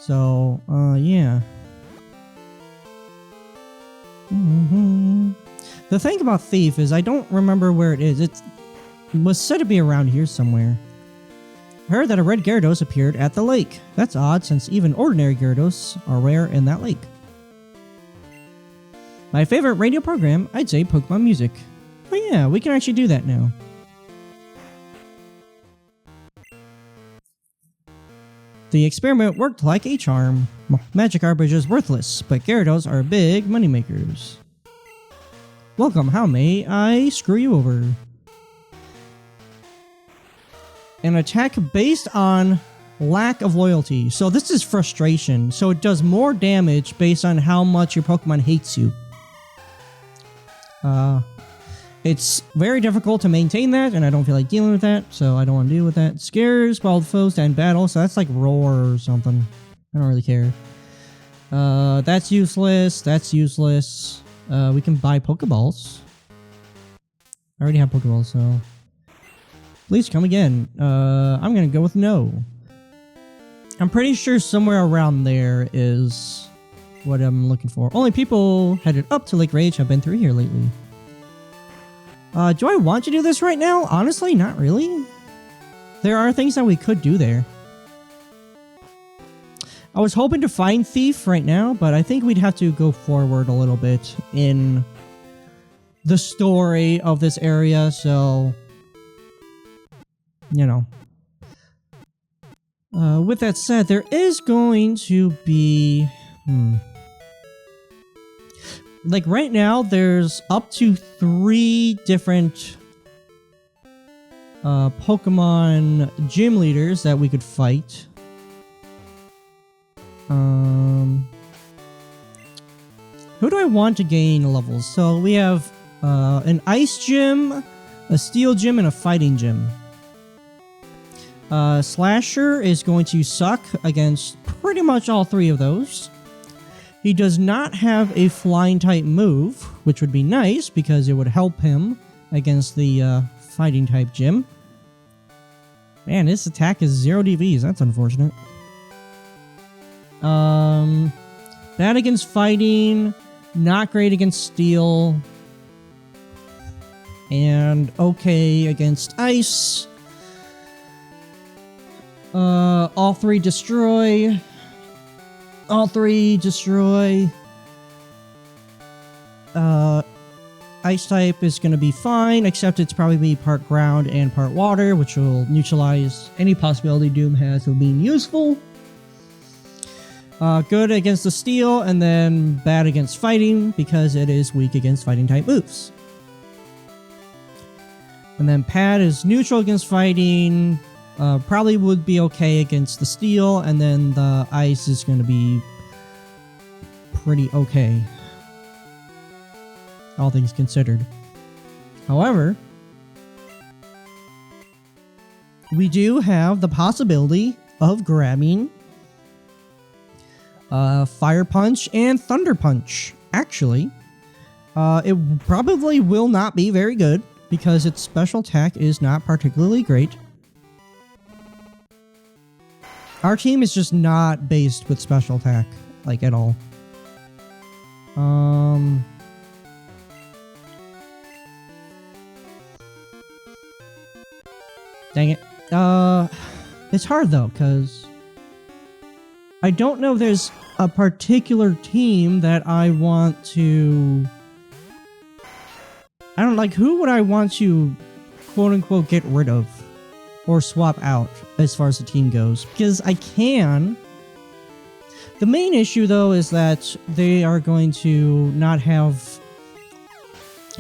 So, yeah. The thing about Thief is I don't remember where it is. It was said to be around here somewhere. I heard that a red Gyarados appeared at the lake. That's odd since even ordinary Gyarados are rare in that lake. My favorite radio program, I'd say Pokemon Music. Oh yeah, we can actually do that now. The experiment worked like a charm. Magic garbage is worthless, but Gyarados are big moneymakers. Welcome, how may I screw you over? An attack based on lack of loyalty. So this is frustration, so it does more damage based on how much your Pokemon hates you. It's very difficult to maintain that, and I don't feel like dealing with that, so I don't want to deal with that. Scares wild foes to end battle, so that's like Roar or something. I don't really care. That's useless. That's useless. We can buy Pokeballs. I already have Pokeballs, so... Please come again. I'm gonna go with no. I'm pretty sure somewhere around there is what I'm looking for. Only people headed up to Lake Rage have been through here lately. Do I want to do this right now? Honestly, not really. There are things that we could do there. I was hoping to find Thief right now, but I think we'd have to go forward a little bit in the story of this area, so... You know. With that said, there is going to be... Like right now, there's up to 3 different Pokemon gym leaders that we could fight. Who do I want to gain levels? So we have an ice gym, a steel gym, and a fighting gym. Slasher is going to suck against pretty much all 3 of those. He does not have a flying type move, which would be nice because it would help him against the fighting type gym. Man, this attack is 0 DVs. That's unfortunate. Bad against fighting, not great against steel, and okay against ice. All 3 destroy. All 3 destroy. Ice type is going to be fine, except it's probably be part ground and part water, which will neutralize any possibility Doom has of being useful. Good against the steel, and then bad against fighting, because it is weak against fighting type moves. And then Pad is neutral against fighting, probably would be okay against the steel, and then the ice is going to be pretty okay. All things considered. However, we do have the possibility of grabbing Fire Punch and Thunder Punch. Actually, it probably will not be very good because its special attack is not particularly great. Our team is just not based with special attack, like, at all. Dang it. It's hard though, because I don't know if there's a particular team that I want to... I don't like, who would I want to quote-unquote get rid of or swap out as far as the team goes? Because I can. The main issue though is that they are going to not have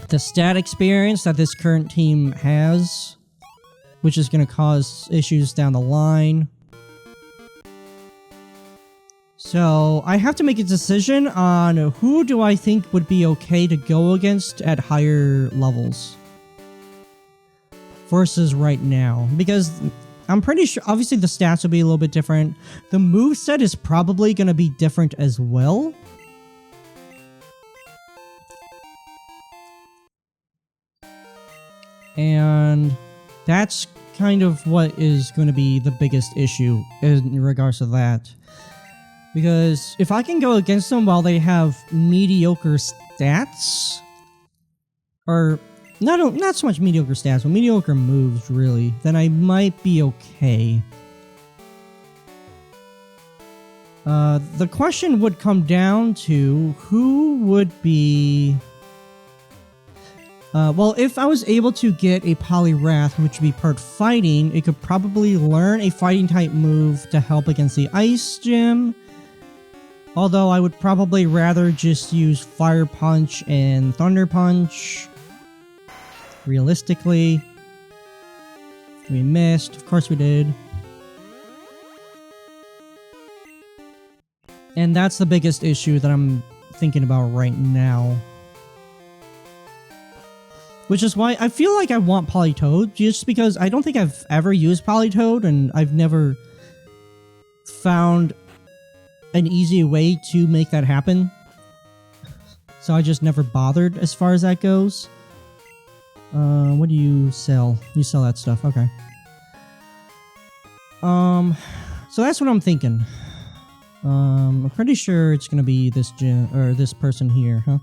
the stat experience that this current team has, which is going to cause issues down the line. So I have to make a decision on who do I think would be okay to go against at higher levels versus right now, because I'm pretty sure obviously the stats will be a little bit different. The moveset is probably going to be different as well. And that's kind of what is going to be the biggest issue in regards to that. Because if I can go against them while they have mediocre stats, or not so much mediocre stats, but mediocre moves, really, then I might be okay. The question would come down to who would be... well, if I was able to get a Poliwrath, which would be part fighting, it could probably learn a fighting type move to help against the Ice Gym. Although I would probably rather just use Fire Punch and Thunder Punch. Realistically. We missed. Of course we did. And that's the biggest issue that I'm thinking about right now. Which is why I feel like I want Politoed, just because I don't think I've ever used Politoed, and I've never found an easy way to make that happen. So I just never bothered as far as that goes. What do you sell? You sell that stuff, okay. So that's what I'm thinking. I'm pretty sure it's gonna be this gym, or this person here, huh?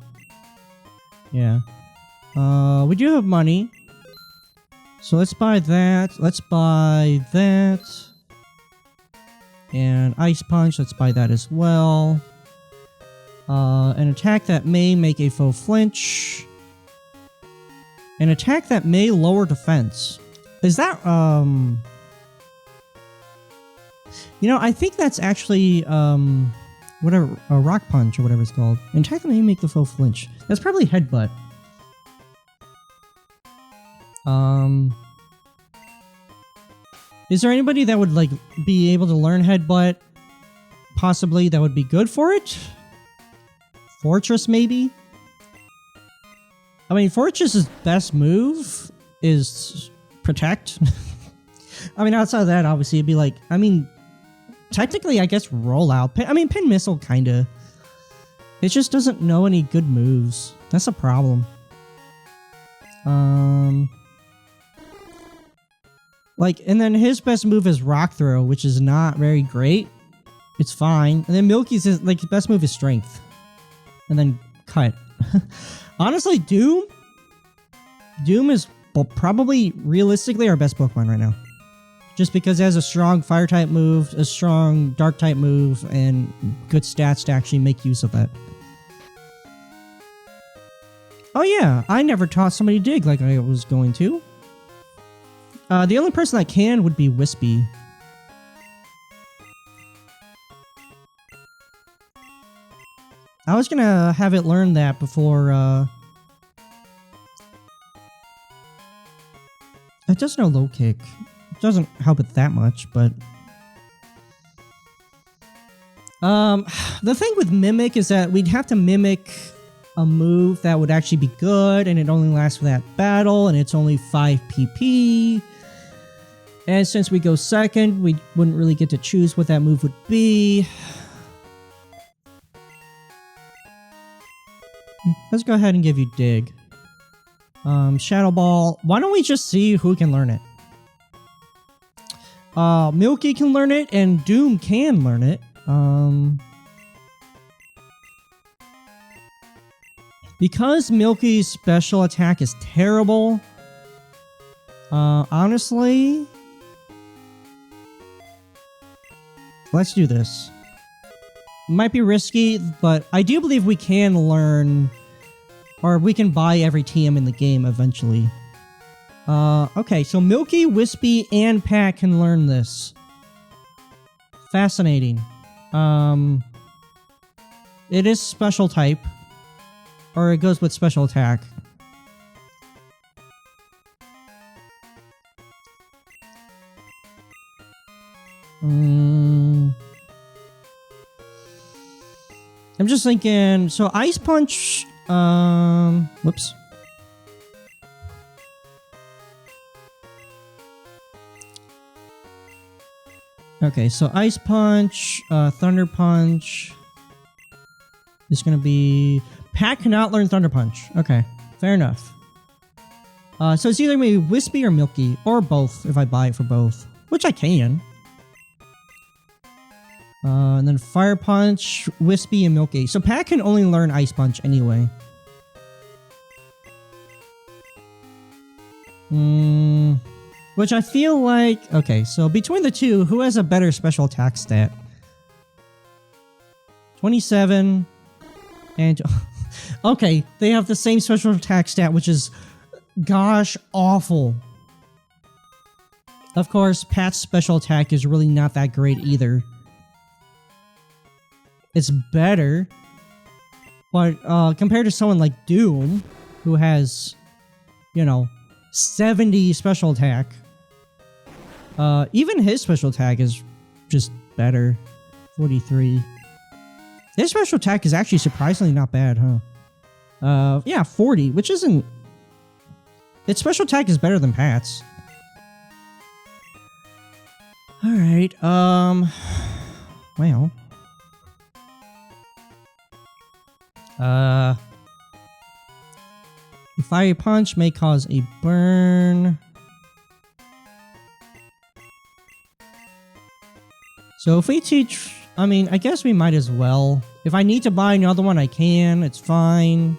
Yeah. We do have money. So let's buy that. Let's buy that. And Ice Punch, let's buy that as well. An attack that may make a foe flinch. An attack that may lower defense. Is that, you know, I think that's actually, whatever, a Rock Punch or whatever it's called. An attack that may make the foe flinch. That's probably Headbutt. Is there anybody that would, like, be able to learn Headbutt? Possibly that would be good for it? Fortress, maybe? I mean, Fortress's best move is Protect. I mean, outside of that, obviously, it'd be like, I mean, technically, I guess Rollout. I mean, Pin Missile, kinda. It just doesn't know any good moves. That's a problem. Like, and then his best move is Rock Throw, which is not very great. It's fine. And then Milky's, like, his best move is Strength. And then Cut. Honestly, Doom is probably, realistically, our best Pokemon right now. Just because it has a strong Fire-type move, a strong Dark-type move, and good stats to actually make use of that. Oh yeah, I never taught somebody Dig like I was going to. The only person that can would be Wispy. I was gonna have it learn that before, it does know Low Kick. It doesn't help it that much, but... the thing with Mimic is that we'd have to mimic a move that would actually be good, and it only lasts for that battle, and it's only 5 PP. And since we go second, we wouldn't really get to choose what that move would be. Let's go ahead and give you Dig. Shadow Ball. Why don't we just see who can learn it? Milky can learn it, and Doom can learn it. Because Milky's special attack is terrible, honestly, let's do this. Might be risky, but I do believe we can learn, or we can buy every TM in the game eventually. Okay, so Milky, Wispy, and Pat can learn this. Fascinating. It is special type. Or it goes with special attack. I'm just thinking, so Ice Punch, whoops. Okay, so Ice Punch, Thunder Punch is gonna be... Pat cannot learn Thunder Punch. Okay, fair enough. So it's either maybe Wispy or Milky, or both, if I buy it for both. Which I can. And then Fire Punch, Wispy, and Milky. So Pat can only learn Ice Punch anyway. Which I feel like... Okay, so between the two, who has a better special attack stat? 27 and... Okay, they have the same special attack stat, which is... Gosh, awful. Of course, Pat's special attack is really not that great either. It's better, but compared to someone like Doom, who has, you know, 70 special attack, even his special attack is just better. 43. His special attack is actually surprisingly not bad, huh? Yeah, 40, which isn't... Its special attack is better than Pat's. Alright, well... Fire Punch may cause a burn. So if we teach... I mean, I guess we might as well. If I need to buy another one, I can. It's fine.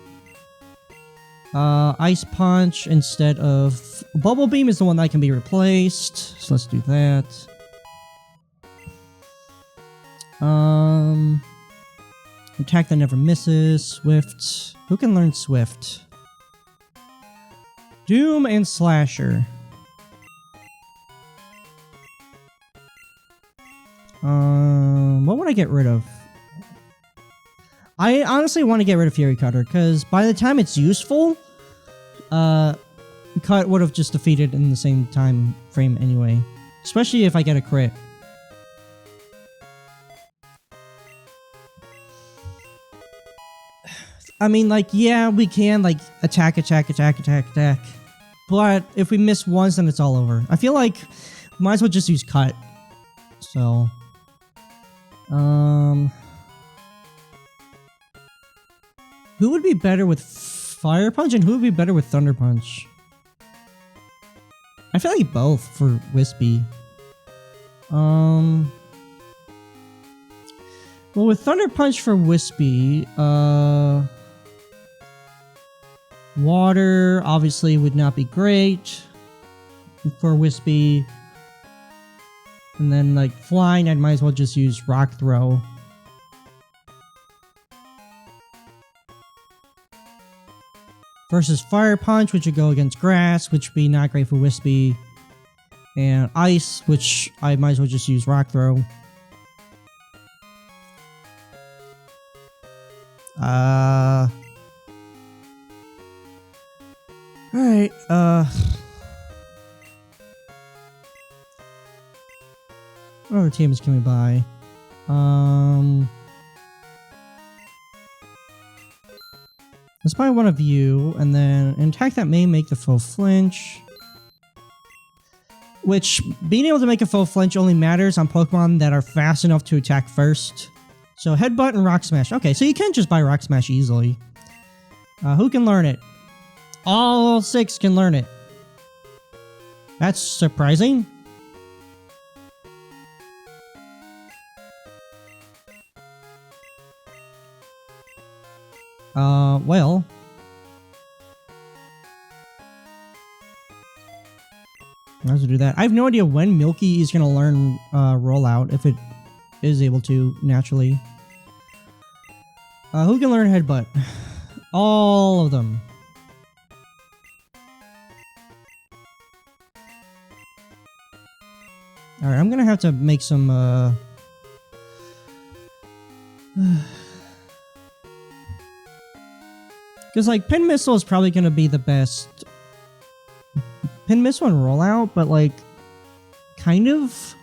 Ice Punch instead of... Bubble Beam is the one that can be replaced. So let's do that. Attack that never misses. Swift. Who can learn Swift? Doom and Slasher. What would I get rid of? I honestly want to get rid of Fury Cutter, because by the time it's useful, Cut would have just defeated in the same time frame anyway. Especially if I get a crit. I mean, like, yeah, we can, like, attack. But if we miss once, then it's all over. I feel like might as well just use Cut. So, who would be better with Fire Punch and who would be better with Thunder Punch? I feel like both for Wispy. Well, with Thunder Punch for Wispy, Water obviously would not be great for Wispy. And then, like, Flying, I might as well just use Rock Throw. Versus Fire Punch, which would go against Grass, which would be not great for Wispy. And Ice, which I might as well just use Rock Throw. Alright, what other teams can we buy? Let's buy one of you, and then an attack that may make the foe flinch. Which, being able to make a foe flinch only matters on Pokemon that are fast enough to attack first. So Headbutt and Rock Smash. Okay, so you can just buy Rock Smash easily. Who can learn it? All 6 can learn it. That's surprising. Well. I have to do that. I have no idea when Milky is going to learn Rollout, if it is able to, naturally. Who can learn Headbutt? All of them. Alright, I'm going to have to make some, because, like, Pin Missile is probably going to be the best. Pin Missile and Rollout, but, like, kind of.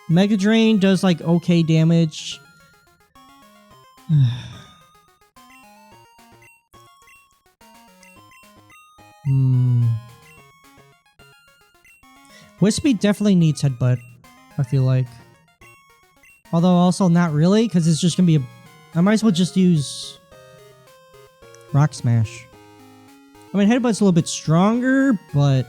Mega Drain does, like, okay damage. Wispy definitely needs Headbutt, I feel like. Although also not really, because it's just going to be a... I might as well just use... Rock Smash. I mean, Headbutt's a little bit stronger, but...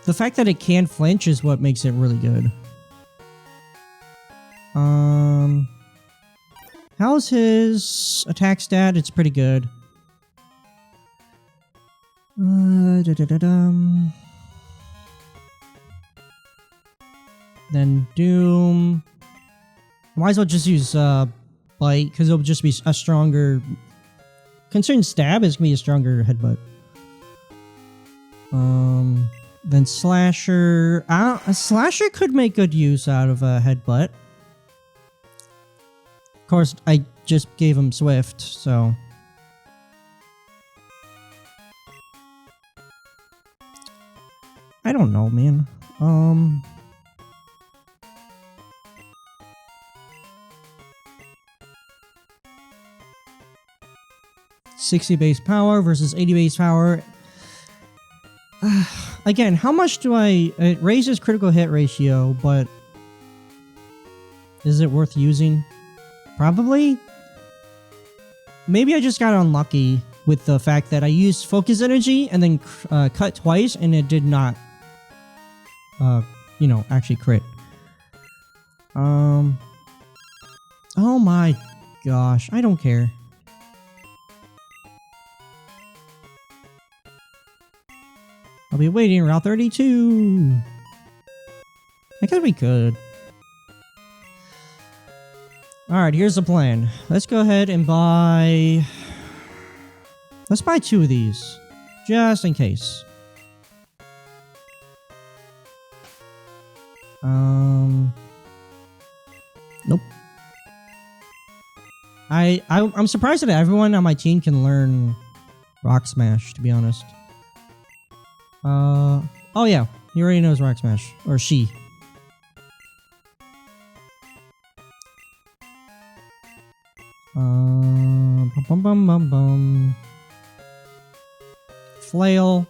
The fact that it can flinch is what makes it really good. How's his attack stat? It's pretty good. Then Doom. Might as well just use Bite, because it'll just be a stronger... Considering Stab is going to be a stronger headbutt. Then Slasher. A Slasher could make good use out of a headbutt. Of course, I just gave him Swift, so... I don't know, man. 60 base power versus 80 base power. Again, how much do it raises critical hit ratio, but is it worth using? Probably. Maybe I just got unlucky with the fact that I used focus energy and then cut twice and it did not, you know, actually crit. Oh my gosh, I don't care. I'll be waiting Route 32. I guess we could. Alright, here's the plan. Let's go ahead and buy... Let's buy 2 of these. Just in case. Nope. I'm surprised that everyone on my team can learn Rock Smash, to be honest. Oh yeah, he already knows Rock Smash. Or she. Bum bum bum bum bum. Flail.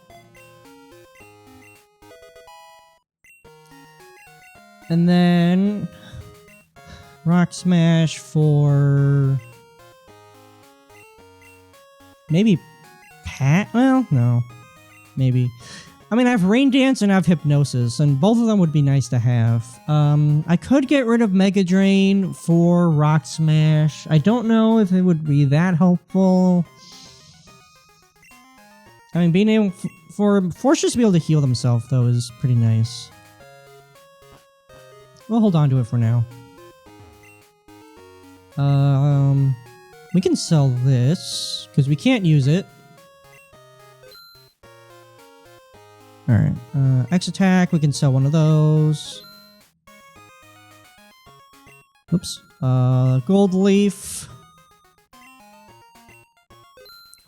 And then... Rock Smash for... Maybe... Pat? Well, no. Maybe. I mean, I have Rain Dance and I have Hypnosis, and both of them would be nice to have. I could get rid of Mega Drain for Rock Smash. I don't know if it would be that helpful. I mean, being able for Fortress to be able to heal themselves, though, is pretty nice. We'll hold on to it for now. We can sell this, because we can't use it. Alright, X attack, we can sell one of those. Oops. Gold leaf.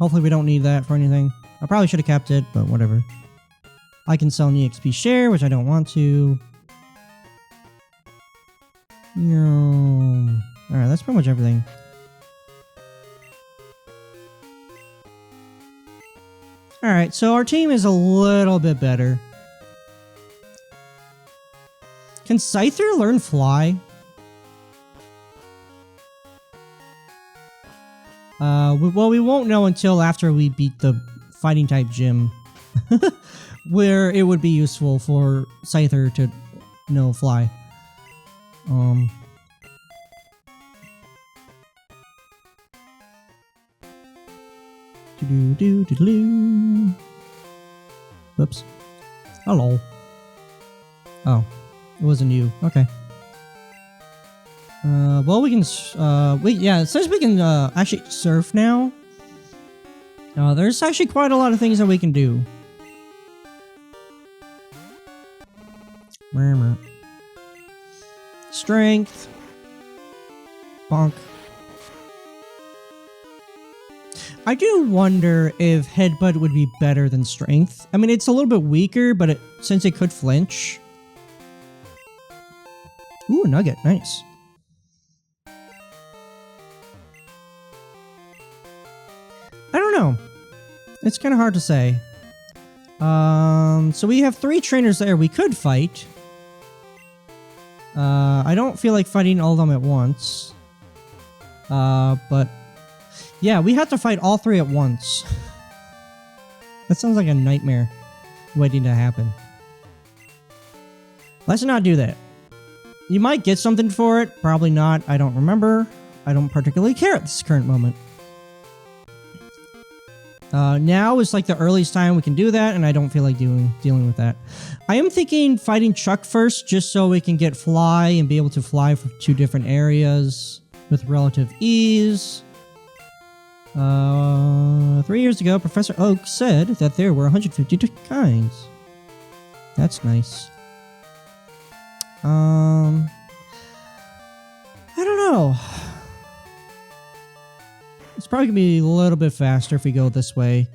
Hopefully we don't need that for anything. I probably should have kept it, but whatever. I can sell an EXP share, which I don't want to. Alright, that's pretty much everything. Alright, so our team is a little bit better. Can Scyther learn Fly? Well, we won't know until after we beat the fighting type gym. Where it would be useful for Scyther to know Fly. Whoops. Hello. Oh, it wasn't you. Okay. Well, we can, yeah, since we can, actually surf now, there's actually quite a lot of things that we can do. Strength. Bonk. I do wonder if Headbutt would be better than Strength. I mean, it's a little bit weaker, but since it could flinch. Ooh, a nugget. Nice. I don't know. It's kind of hard to say. So we have 3 trainers there we could fight. I don't feel like fighting all of them at once. But... yeah, we have to fight all 3 at once. That sounds like a nightmare waiting to happen. Let's not do that. You might get something for it. Probably not. I don't remember. I don't particularly care at this current moment. Now is like the earliest time we can do that, and I don't feel like dealing with that. I am thinking fighting Chuck first, just so we can get Fly and be able to fly from 2 different areas with relative ease. 3 years ago, Professor Oak said that there were 150 kinds. That's nice. I don't know. It's probably gonna be a little bit faster if we go this way.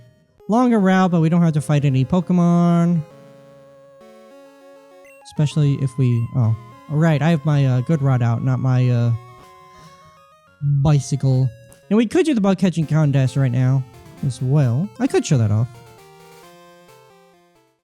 Longer route, but we don't have to fight any Pokemon. Especially if we... Oh, right. I have my good rod out, not my bicycle. And we could do the bug catching contest right now as well. I could show that off.